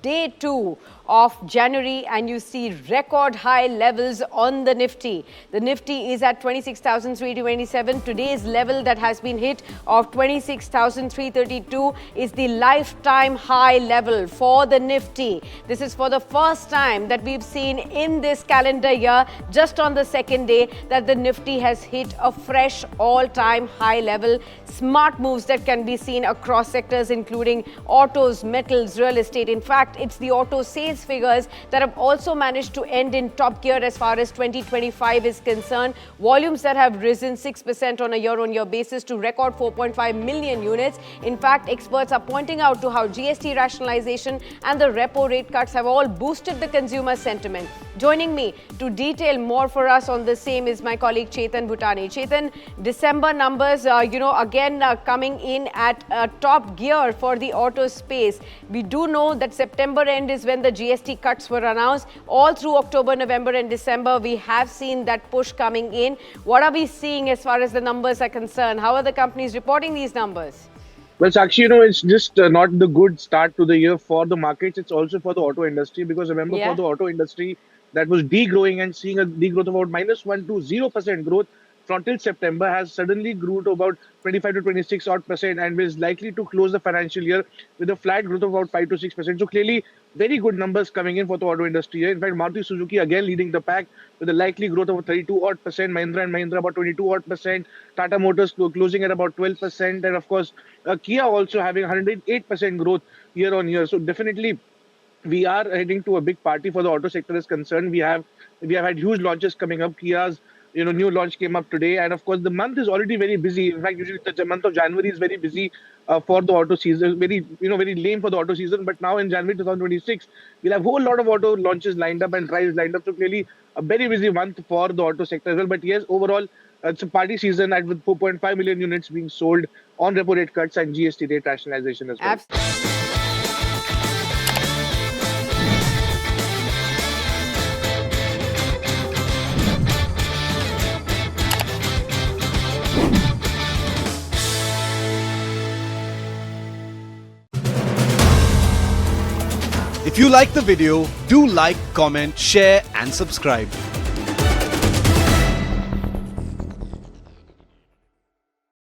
Day 2 of January and you see record high levels on the Nifty. The Nifty is at 26,327. Today's level that has been hit of 26,332 is the lifetime high level for the Nifty. This is for the first time that we've seen in this calendar year, just on the second day, that the Nifty has hit a fresh all-time high level. Smart moves that can be seen across sectors including autos, metals, real estate. In fact, it's the auto sales figures that have also managed to end in top gear as far as 2025 is concerned. Volumes that have risen 6% on a year-on-year basis to record 4.5 million units. In fact, experts are pointing out to how GST rationalization and the repo rate cuts have all boosted the consumer sentiment. Joining me to detail more for us on the same is my colleague Chetan Bhutani. Chetan, December numbers, again coming in at top gear for the auto space. We do know that September end is when the GST cuts were announced. All through October, November and December, we have seen that push coming in. What are we seeing as far as the numbers are concerned? How are the companies reporting these numbers? Well, Sakshi, it's just not the good start to the year for the markets. It's also for the auto industry because remember, for the auto industry that was degrowing and seeing a degrowth of about -1 to 0% growth from till September has suddenly grew to about 25 to 26 odd percent and is likely to close the financial year with a flat growth of about 5 to 6%. So clearly, very good numbers coming in for the auto industry here. In fact, Maruti Suzuki again leading the pack with a likely growth of 32 odd percent, Mahindra and Mahindra about 22 odd percent, Tata Motors closing at about 12%, and of course, Kia also having 108% growth year on year. So definitely, we are heading to a big party for the auto sector is concerned. We have had huge launches coming up. Kia's new launch came up today, and of course the month is already very busy. In fact, usually the month of January is very busy for the auto season, very lame for the auto season. But now in January 2026, we'll have a whole lot of auto launches lined up and drives lined up. So clearly a very busy month for the auto sector as well. But yes, overall it's a party season, and with 4.5 million units being sold on repo rate cuts and GST rate rationalization as well. If you like the video, do like, comment, share and subscribe.